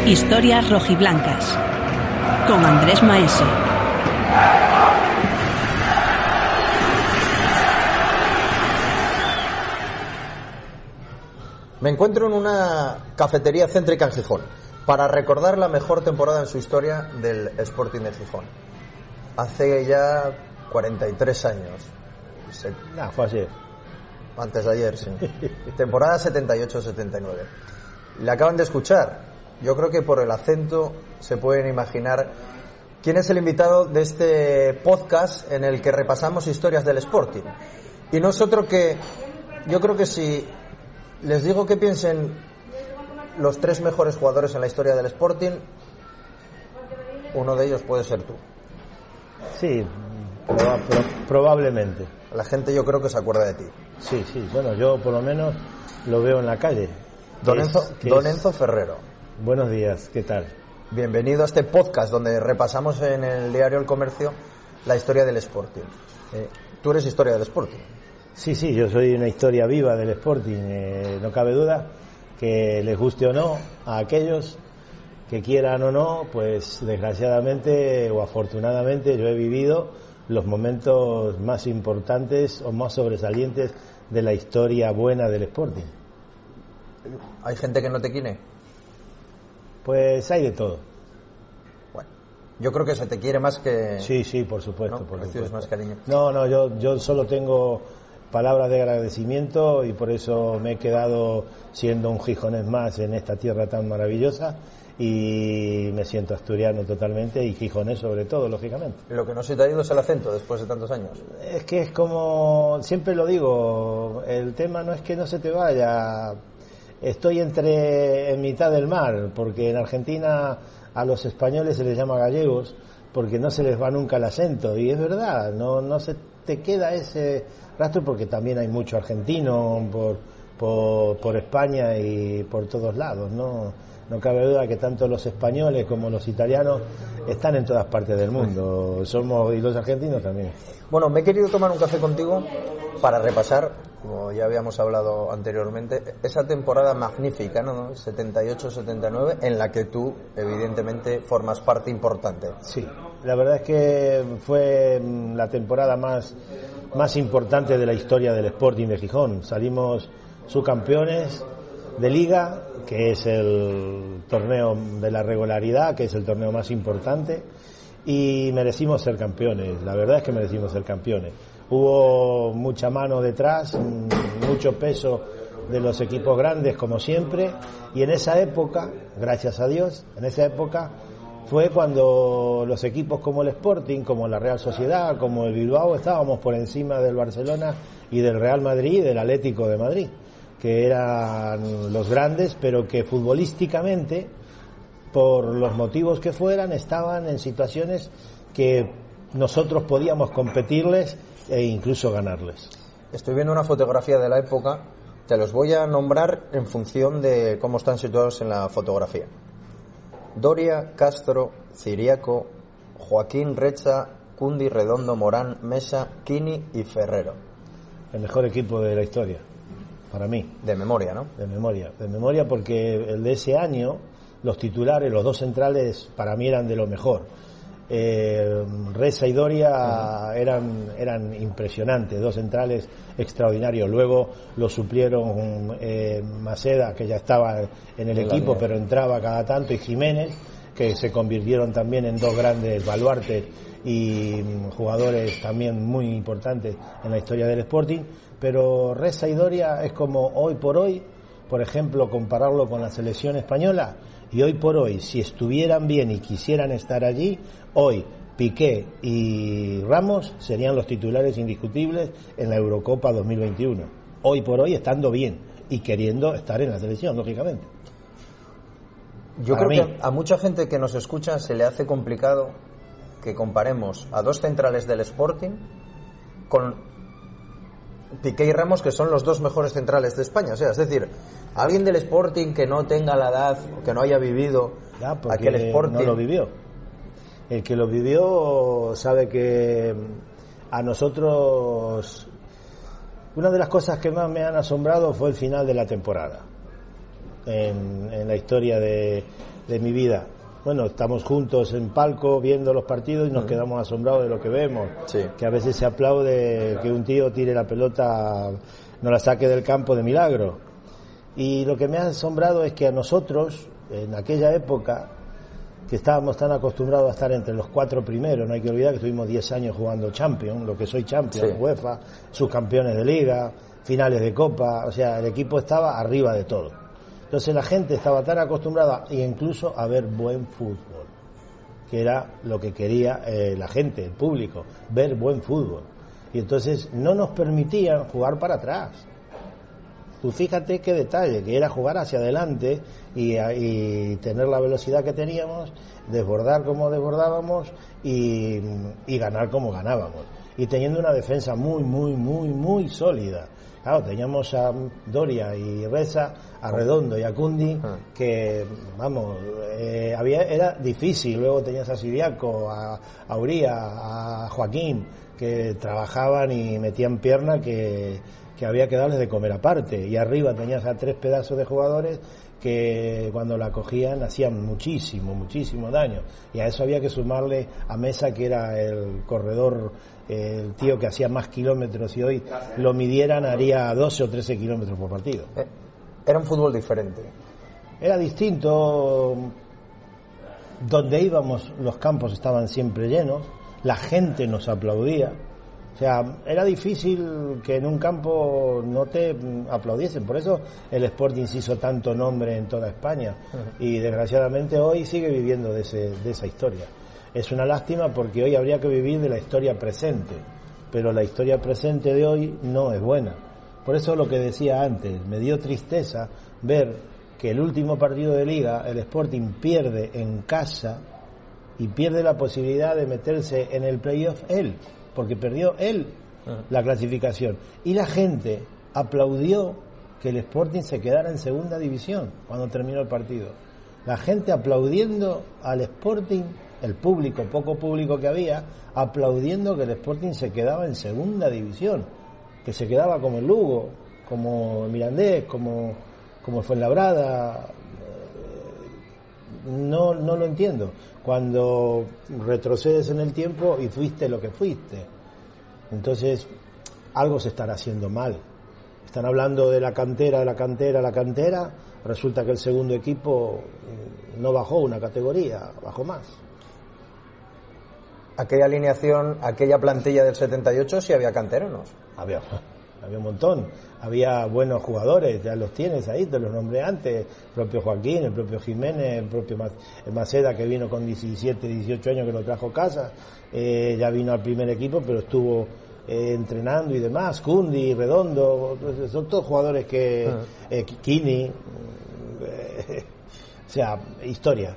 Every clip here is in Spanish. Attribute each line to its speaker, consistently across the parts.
Speaker 1: Historias rojiblancas con Andrés Maese.
Speaker 2: Me encuentro en una cafetería céntrica en Gijón para recordar la mejor temporada en su historia del Sporting de Gijón. Hace ya 43 años.
Speaker 3: Fue ayer.
Speaker 2: Antes de ayer, sí. Temporada 78-79. Le acaban de escuchar. Yo creo que por el acento se pueden imaginar quién es el invitado de este podcast en el que repasamos historias del Sporting. Y no es otro que, yo creo que si les digo que piensen los 3 mejores jugadores en la historia del Sporting, uno de ellos puede ser tú.
Speaker 3: Sí, probablemente.
Speaker 2: La gente yo creo que se acuerda de ti.
Speaker 3: Sí, bueno, yo por lo menos lo veo en la calle.
Speaker 2: Don Enzo Ferrero.
Speaker 3: Buenos días, ¿qué tal?
Speaker 2: Bienvenido a este podcast donde repasamos en el diario El Comercio la historia del Sporting. Tú eres historia del Sporting.
Speaker 3: Sí, yo soy una historia viva del Sporting. No cabe duda que les guste o no a aquellos que quieran o no, pues desgraciadamente o afortunadamente yo he vivido los momentos más importantes o más sobresalientes de la historia buena del Sporting.
Speaker 2: ¿Hay gente que no te quiere?
Speaker 3: Pues hay de todo.
Speaker 2: Bueno, yo creo que se te quiere más que...
Speaker 3: Sí, por supuesto.
Speaker 2: ¿No?
Speaker 3: Por
Speaker 2: Recibes
Speaker 3: supuesto.
Speaker 2: más cariño.
Speaker 3: No, yo solo tengo palabras de agradecimiento y por eso me he quedado siendo un gijonés más en esta tierra tan maravillosa y me siento asturiano totalmente y gijonés sobre todo, lógicamente.
Speaker 2: Lo que no se te ha ido es el acento después de tantos años.
Speaker 3: Es que es como, siempre lo digo, el tema no es que no se te vaya. Estoy en mitad del mar, porque en Argentina a los españoles se les llama gallegos porque no se les va nunca el acento, y es verdad, no se te queda ese rastro, porque también hay mucho argentino por España y por todos lados, no cabe duda que tanto los españoles como los italianos están en todas partes del mundo, y los argentinos también.
Speaker 2: Bueno, me he querido tomar un café contigo para repasar, como ya habíamos hablado anteriormente, esa temporada magnífica, ¿no? 78-79, en la que tú, evidentemente, formas parte importante.
Speaker 3: Sí, la verdad es que fue la temporada más importante de la historia del Sporting de Gijón. Salimos subcampeones de Liga, que es el torneo de la regularidad, que es el torneo más importante, y merecimos ser campeones. La verdad es que merecimos ser campeones. Hubo mucha mano detrás, mucho peso de los equipos grandes, como siempre, y en esa época, gracias a Dios, fue cuando los equipos como el Sporting, como la Real Sociedad, como el Bilbao, estábamos por encima del Barcelona y del Real Madrid y del Atlético de Madrid, que eran los grandes, pero que futbolísticamente, por los motivos que fueran, estaban en situaciones que nosotros podíamos competirles e incluso ganarles.
Speaker 2: Estoy viendo una fotografía de la época, te los voy a nombrar en función de cómo están situados en la fotografía. Doria, Castro, Ciriaco, Joaquín, Recha, Cundi, Redondo, Morán, Mesa, Quini y Ferrero.
Speaker 3: El mejor equipo de la historia, para mí.
Speaker 2: De memoria, ¿no?
Speaker 3: De memoria, porque el de ese año, los titulares, los 2 centrales, para mí eran de lo mejor. Reza y Doria eran impresionantes, 2 centrales extraordinarios. Luego lo suplieron Maceda, que ya estaba en el equipo, pero entraba cada tanto, y Jiménez, que se convirtieron también en 2 grandes baluartes y jugadores también muy importantes en la historia del Sporting. Pero Reza y Doria es como hoy por hoy, por ejemplo, compararlo con la selección española. Y hoy por hoy, si estuvieran bien y quisieran estar allí, hoy Piqué y Ramos serían los titulares indiscutibles en la Eurocopa 2021. Hoy por hoy, estando bien y queriendo estar en la selección, lógicamente.
Speaker 2: Yo creo que a mucha gente que nos escucha se le hace complicado que comparemos a 2 centrales del Sporting con Piqué y Ramos, que son los 2 mejores centrales de España. O sea, es decir, alguien del Sporting que no tenga la edad, que no haya vivido aquel Sporting.
Speaker 3: No lo vivió. El que lo vivió sabe que a nosotros, una de las cosas que más me han asombrado fue el final de la temporada. en la historia de mi vida. Bueno, estamos juntos en palco viendo los partidos y nos quedamos asombrados de lo que vemos.
Speaker 2: Sí.
Speaker 3: Que a veces se aplaude que un tío tire la pelota, no la saque del campo de milagro. Y lo que me ha asombrado es que a nosotros, en aquella época, que estábamos tan acostumbrados a estar entre los 4 primeros, no hay que olvidar que estuvimos 10 años jugando Champions, lo que soy Champions,
Speaker 2: sí.
Speaker 3: UEFA, subcampeones de Liga, finales de Copa, o sea, el equipo estaba arriba de todo. Entonces la gente estaba tan acostumbrada incluso a ver buen fútbol, que era lo que quería la gente, el público, ver buen fútbol. Y entonces no nos permitían jugar para atrás. Tú fíjate qué detalle, que era jugar hacia adelante y tener la velocidad que teníamos, desbordar como desbordábamos y ganar como ganábamos. Y teniendo una defensa muy sólida. Claro, teníamos a Doria y Reza, a Redondo y a Cundi, que, vamos, era difícil. Luego tenías a Siriaco, a Uría, a Joaquín, que trabajaban y metían pierna que había que darles de comer aparte. Y arriba tenías a 3 pedazos de jugadores que cuando la cogían hacían muchísimo daño. Y a eso había que sumarle a Mesa, que era el corredor, el tío que hacía más kilómetros, y hoy lo midieran haría 12 o 13 kilómetros por partido.
Speaker 2: Era un fútbol diferente.
Speaker 3: Era distinto. Donde íbamos los campos estaban siempre llenos, la gente nos aplaudía. O sea, era difícil que en un campo no te aplaudiesen. Por eso el Sporting se hizo tanto nombre en toda España. Y desgraciadamente hoy sigue viviendo de esa historia. Es una lástima porque hoy habría que vivir de la historia presente. Pero la historia presente de hoy no es buena. Por eso lo que decía antes, me dio tristeza ver que el último partido de Liga, el Sporting pierde en casa y pierde la posibilidad de meterse en el playoff él. Porque perdió él la clasificación. Y la gente aplaudió que el Sporting se quedara en segunda división cuando terminó el partido. La gente aplaudiendo al Sporting, el público, poco público que había, aplaudiendo que el Sporting se quedaba en segunda división. Que se quedaba como el Lugo, como el Mirandés, como el Fuenlabrada. No lo entiendo. Cuando retrocedes en el tiempo y fuiste lo que fuiste. Entonces, algo se estará haciendo mal. Están hablando de la cantera. Resulta que el segundo equipo no bajó una categoría, bajó más.
Speaker 2: Aquella alineación, aquella plantilla del 78, sí había canteranos.
Speaker 3: Había un montón. Había buenos jugadores, ya los tienes ahí, te los nombré antes, el propio Joaquín, el propio Jiménez, el propio Maceda, que vino con 17, 18 años, que lo trajo casa, ya vino al primer equipo, pero estuvo entrenando y demás, Cundi, Redondo, son todos jugadores que... Kini, o sea, historia.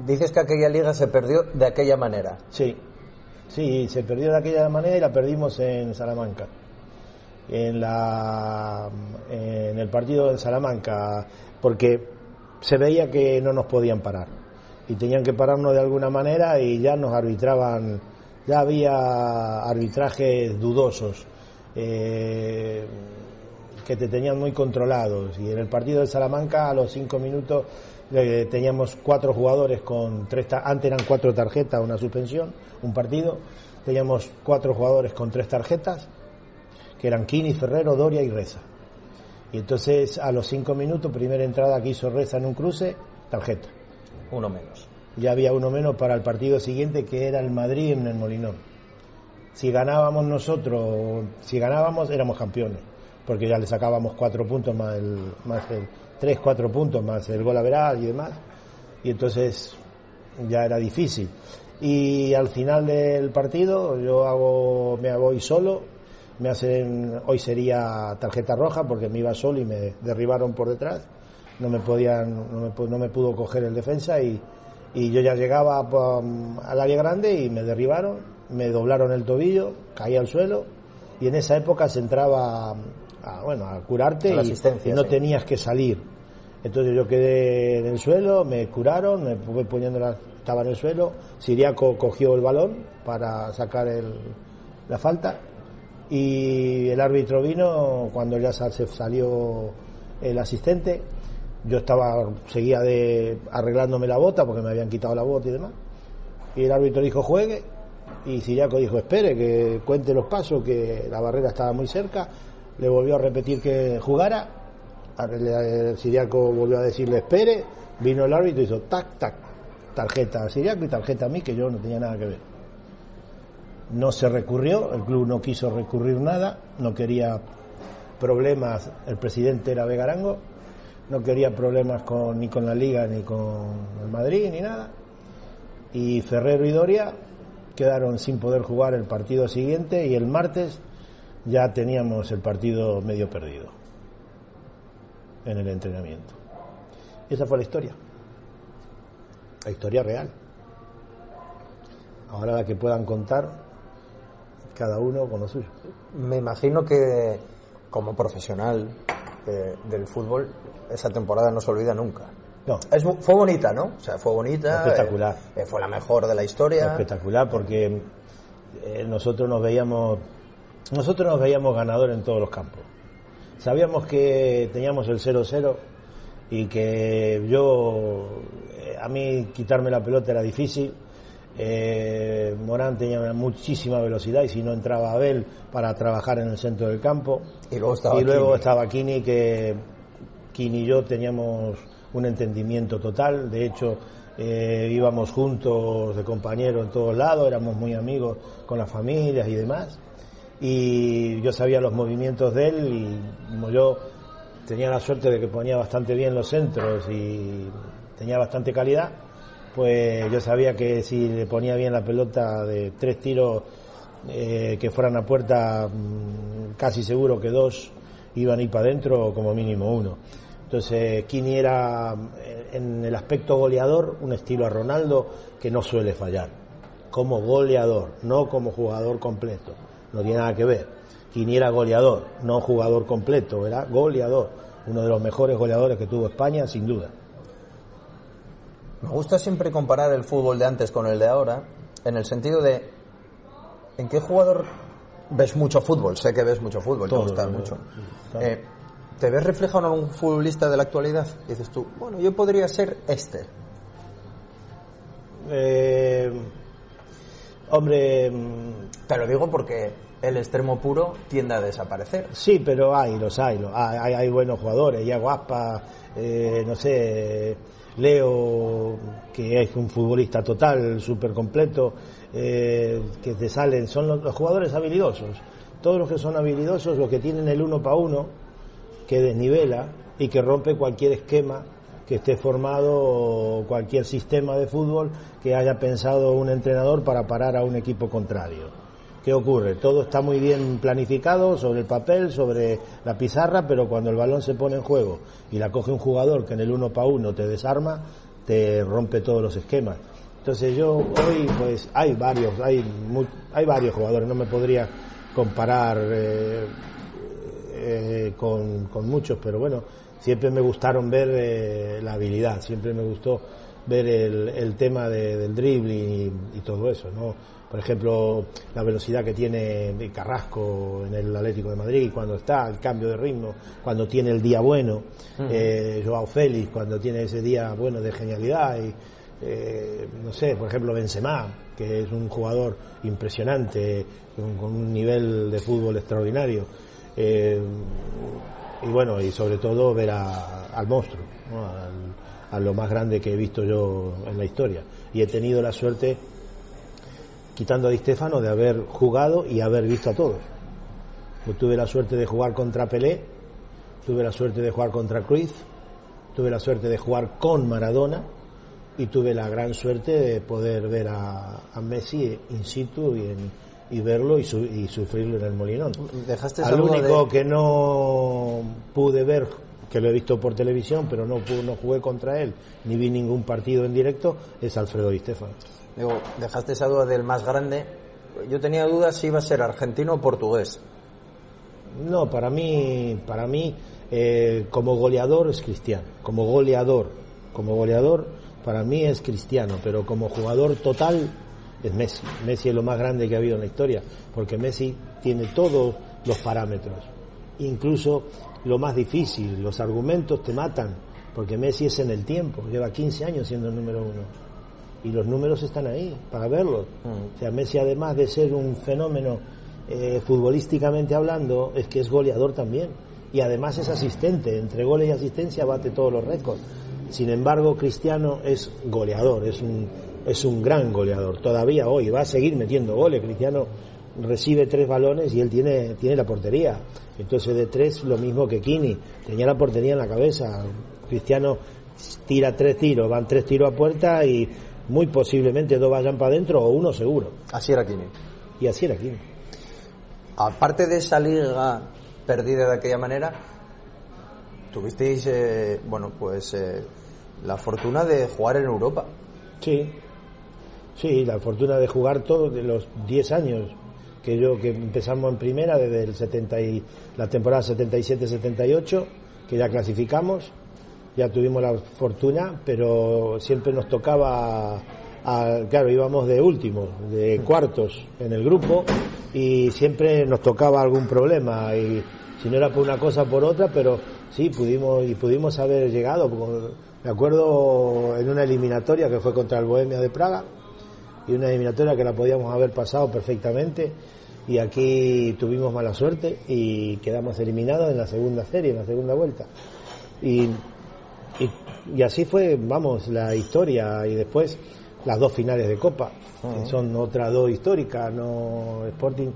Speaker 2: Dices que aquella liga se perdió de aquella manera.
Speaker 3: Sí, se perdió de aquella manera y la perdimos en Salamanca. En el partido en Salamanca, porque se veía que no nos podían parar y tenían que pararnos de alguna manera y ya nos arbitraban, ya había arbitrajes dudosos que te tenían muy controlados. Y en el partido de Salamanca, a los 5 minutos teníamos 4 jugadores con 3, antes eran 4 tarjetas, una suspensión, un partido, teníamos 4 jugadores con 3 tarjetas, que eran Kini, Ferrero, Doria y Reza. Y entonces a los 5 minutos, primera entrada que hizo Reza en un cruce, tarjeta.
Speaker 2: Uno menos.
Speaker 3: Ya había uno menos para el partido siguiente, que era el Madrid en el Molinón. Si ganábamos éramos campeones, porque ya le sacábamos 4 puntos más el 3-4 puntos más el gol average y demás. Y entonces ya era difícil. Y al final del partido me voy solo. Hoy sería tarjeta roja porque me iba solo y me derribaron por detrás, no me pudo coger el defensa y yo ya llegaba al área grande y me derribaron, me doblaron el tobillo, caí al suelo y en esa época se entraba a curarte y no tenías que salir. Entonces yo quedé en el suelo, me curaron, me fui estaba en el suelo, Siriaco cogió el balón para sacar la falta. Y el árbitro vino cuando ya se salió el asistente Yo seguía arreglándome la bota porque me habían quitado la bota y demás. Y el árbitro dijo juegue, y Ciriaco dijo espere, que cuente los pasos, que la barrera estaba muy cerca. Le volvió a repetir que jugara. Ciriaco volvió a decirle espere. Vino el árbitro y hizo tac, tac, tarjeta a Ciriaco y tarjeta a mí, que yo no tenía nada que ver. No se recurrió, el club no quiso recurrir nada, no quería problemas. El presidente era Begarango, no quería problemas ni con la Liga, ni con el Madrid, ni nada. Y Ferrero y Doria quedaron sin poder jugar el partido siguiente, y el martes ya teníamos el partido medio perdido en el entrenamiento. Esa fue la historia real. Ahora la que puedan contar cada uno con lo suyo.
Speaker 2: Me imagino que como profesional del fútbol esa temporada no se olvida nunca.
Speaker 3: No.
Speaker 2: Fue bonita, ¿no? O sea, fue bonita.
Speaker 3: Espectacular.
Speaker 2: Fue la mejor de la historia.
Speaker 3: Espectacular, porque nosotros nos veíamos ganadores en todos los campos. Sabíamos que teníamos el 0-0 y que a mí quitarme la pelota era difícil. Morán tenía muchísima velocidad, y si no entraba Abel para trabajar en el centro del campo.
Speaker 2: Y luego
Speaker 3: estaba Kini, que Kini y yo teníamos un entendimiento total. De hecho, íbamos juntos de compañeros en todos lados, éramos muy amigos con las familias y demás. Y yo sabía los movimientos de él, y como yo tenía la suerte de que ponía bastante bien los centros y tenía bastante calidad, pues yo sabía que si le ponía bien la pelota de 3 tiros que fueran a puerta, casi seguro que 2 iban a ir para adentro, o como mínimo 1. Entonces Kini era, en el aspecto goleador, un estilo a Ronaldo que no suele fallar, como goleador, no como jugador completo, no tiene nada que ver. Kini era goleador, no jugador completo, era goleador, uno de los mejores goleadores que tuvo España, sin duda.
Speaker 2: Me gusta siempre comparar el fútbol de antes con el de ahora, en el sentido de ¿en qué jugador ves mucho fútbol? Sé que ves mucho fútbol, te gusta mucho. Claro. ¿Te ves reflejado en un futbolista de la actualidad? Dices tú, bueno, yo podría ser este.
Speaker 3: Hombre...
Speaker 2: Te lo digo porque el extremo puro tiende a desaparecer.
Speaker 3: Sí, pero hay buenos jugadores. Iago Aspas, no sé, Leo, que es un futbolista total, súper completo, que te salen, son los jugadores habilidosos. Todos los que son habilidosos, los que tienen el 1 para 1, que desnivela y que rompe cualquier esquema que esté formado, o cualquier sistema de fútbol que haya pensado un entrenador para parar a un equipo contrario. ¿Qué ocurre? Todo está muy bien planificado sobre el papel, sobre la pizarra, pero cuando el balón se pone en juego y la coge un jugador que en el 1 para 1 te desarma, te rompe todos los esquemas. Entonces yo hoy, pues hay varios jugadores, no me podría comparar con muchos, pero bueno, siempre me gustaron ver la habilidad, siempre me gustó ver el tema del dribbling y todo eso, ¿no? Por ejemplo, la velocidad que tiene Carrasco en el Atlético de Madrid, cuando está, el cambio de ritmo, cuando tiene el día bueno, Joao Félix, cuando tiene ese día bueno de genialidad, y no sé, por ejemplo Benzema, que es un jugador impresionante, con un nivel de fútbol extraordinario, y bueno, y sobre todo ver al monstruo, ¿no? A lo más grande que he visto yo en la historia, y he tenido la suerte, quitando a Di Stéfano, de haber jugado y haber visto a todos. Yo tuve la suerte de jugar contra Pelé, tuve la suerte de jugar contra Cruyff, tuve la suerte de jugar con Maradona, y tuve la gran suerte de poder ver a Messi in situ y verlo y sufrirlo en el Molinón. Al único que no pude ver, que lo he visto por televisión, pero no jugué contra él, ni vi ningún partido en directo, es Alfredo Di Stéfano.
Speaker 2: Digo, dejaste esa duda del más grande. Yo tenía dudas si iba a ser argentino o portugués.
Speaker 3: No, para mí como goleador es Cristiano. Como goleador para mí es Cristiano, pero como jugador total es Messi. Messi es lo más grande que ha habido en la historia, porque Messi tiene todos los parámetros, incluso lo más difícil. Los argumentos te matan, porque Messi es en el tiempo, lleva 15 años siendo el número 1 y los números están ahí para verlos. O sea, Messi, además de ser un fenómeno futbolísticamente hablando, es que es goleador también, y además es asistente, entre goles y asistencia bate todos los récords. Sin embargo, Cristiano es goleador, es un gran goleador, todavía hoy va a seguir metiendo goles. Cristiano recibe 3 balones y él tiene la portería, entonces de 3 lo mismo que Kini, tenía la portería en la cabeza. Cristiano tira 3 tiros, van 3 tiros a puerta y muy posiblemente 2 vayan para adentro o 1 seguro.
Speaker 2: Así era Kini.
Speaker 3: Y así era Kini.
Speaker 2: Aparte de esa liga perdida de aquella manera, tuvisteis la fortuna de jugar en Europa.
Speaker 3: Sí, la fortuna de jugar todos de los 10 años que empezamos en primera, desde la temporada 77-78, que ya clasificamos, ya tuvimos la fortuna, pero siempre nos tocaba, claro, íbamos de últimos, de cuartos en el grupo, y siempre nos tocaba algún problema, y si no era por una cosa por otra, pero sí pudimos haber llegado. Me acuerdo en una eliminatoria que fue contra el Bohemia de Praga, y una eliminatoria que la podíamos haber pasado perfectamente, y aquí tuvimos mala suerte y quedamos eliminados en la segunda serie, en la segunda vuelta, y así fue, la historia. Y después las 2 finales de Copa, que son otras 2 históricas. No, Sporting,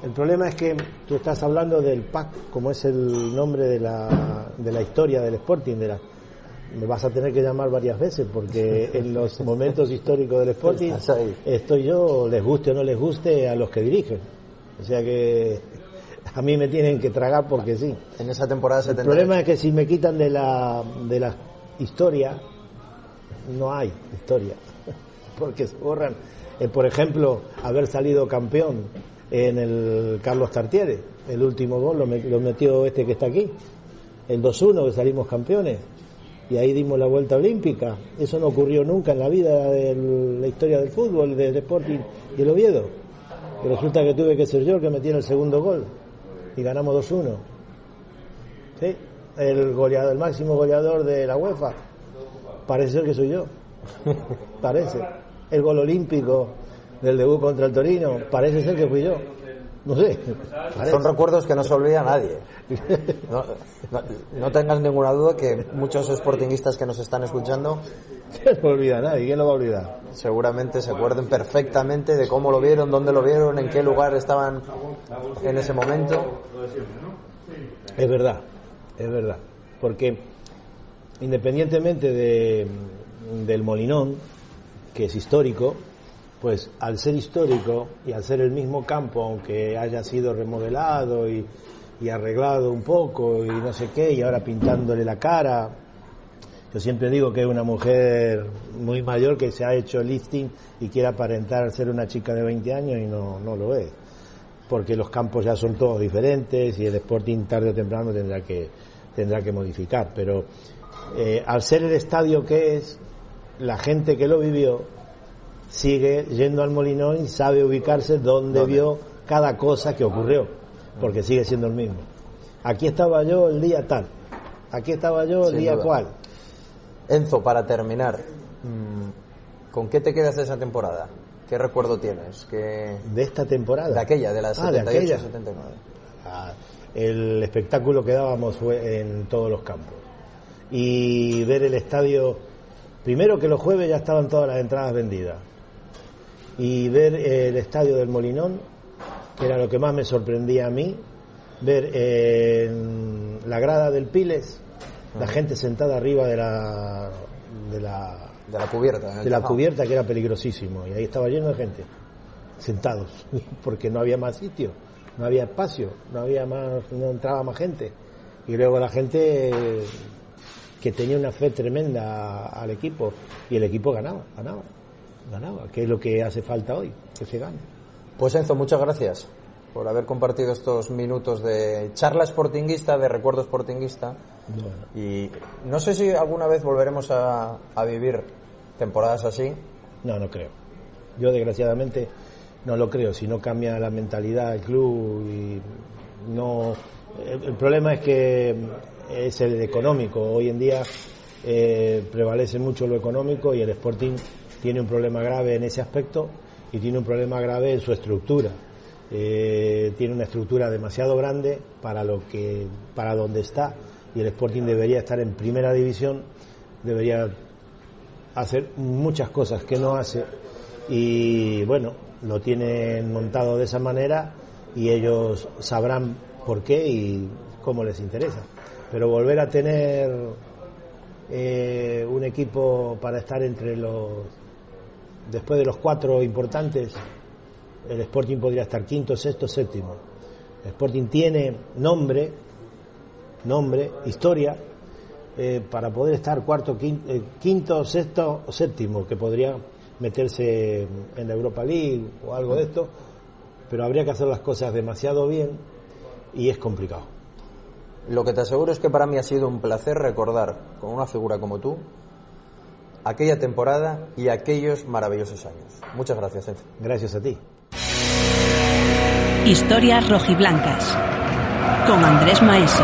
Speaker 3: el problema es que tú estás hablando del PAC, como es el nombre de la historia del Sporting, me vas a tener que llamar varias veces, porque en los momentos históricos del Sporting estoy yo, les guste o no les guste a los que dirigen. O sea que a mí me tienen que tragar porque sí.
Speaker 2: En esa temporada 78.
Speaker 3: El problema es que si me quitan de la historia, no hay historia, porque se borran. Por ejemplo, haber salido campeón en el Carlos Tartiere, el último gol lo metió este que está aquí, el 2-1, que salimos campeones. Y ahí dimos la vuelta olímpica. Eso no ocurrió nunca en la vida de la historia del fútbol, del Sporting y el Oviedo. Y resulta que tuve que ser yo el que metí el segundo gol y ganamos 2-1. ¿Sí? El máximo goleador de la UEFA. Parece ser que soy yo. Parece. El gol olímpico del debut contra el Torino, parece ser que fui yo. No sé. Parece.
Speaker 2: Son recuerdos que no se olvida a nadie. No tengas ninguna duda que muchos sportinguistas que nos están escuchando,
Speaker 3: no olvida a nadie. ¿Quién lo va a olvidar?
Speaker 2: Seguramente se acuerden perfectamente de cómo lo vieron, dónde lo vieron, en qué lugar estaban en ese momento.
Speaker 3: Es verdad, porque independientemente del Molinón, que es histórico, pues al ser histórico y al ser el mismo campo, aunque haya sido remodelado y arreglado un poco y no sé qué, y ahora pintándole la cara, yo siempre digo que es una mujer muy mayor que se ha hecho lifting y quiere aparentar ser una chica de 20 años y no lo es, porque los campos ya son todos diferentes y el Sporting tarde o temprano tendrá que modificar, pero al ser el estadio que es, la gente que lo vivió sigue yendo al Molinón y sabe ubicarse donde vio cada cosa que ocurrió, porque sigue siendo el mismo. Aquí estaba yo el día tal, aquí estaba yo el día cual.
Speaker 2: Enzo, para terminar, ¿con qué te quedas de esa temporada? ¿Qué recuerdo tienes?
Speaker 3: ¿De esta temporada?
Speaker 2: De aquella, de la 78-79.
Speaker 3: El espectáculo que dábamos fue en todos los campos. Y ver el estadio, primero que los jueves ya estaban todas las entradas vendidas. Y ver el estadio del Molinón, que era lo que más me sorprendía a mí, ver en la grada del Piles, la gente sentada arriba de la
Speaker 2: cubierta.
Speaker 3: De la cubierta, que era peligrosísimo. Y ahí estaba lleno de gente, sentados, porque no había más sitio, no había espacio, no entraba más gente. Y luego la gente que tenía una fe tremenda al equipo, y el equipo ganaba, que es lo que hace falta hoy, que se gane.
Speaker 2: Pues Enzo, muchas gracias por haber compartido estos minutos de charla sportinguista, de recuerdo sportinguista.
Speaker 3: Bueno.
Speaker 2: Y no sé si alguna vez volveremos a vivir temporadas así.
Speaker 3: No creo. Yo desgraciadamente no lo creo, si no cambia la mentalidad del club y no. El problema es que es el económico. Hoy en día prevalece mucho lo económico y el Sporting tiene un problema grave en ese aspecto y tiene un problema grave en su estructura. Tiene una estructura demasiado grande para donde está, y el Sporting debería estar en primera división, debería hacer muchas cosas que no hace, y bueno, lo tienen montado de esa manera y ellos sabrán por qué y cómo les interesa. Pero volver a tener un equipo para estar después de los 4 importantes, el Sporting podría estar quinto, sexto, séptimo. El Sporting tiene nombre, historia, para poder estar cuarto, quinto, sexto o séptimo, que podría meterse en la Europa League o algo de esto, pero habría que hacer las cosas demasiado bien y es complicado.
Speaker 2: Lo que te aseguro es que para mí ha sido un placer recordar con una figura como tú aquella temporada y aquellos maravillosos años. Muchas gracias, Enzo.
Speaker 3: Gracias a ti.
Speaker 1: Historias rojiblancas con Andrés Maese.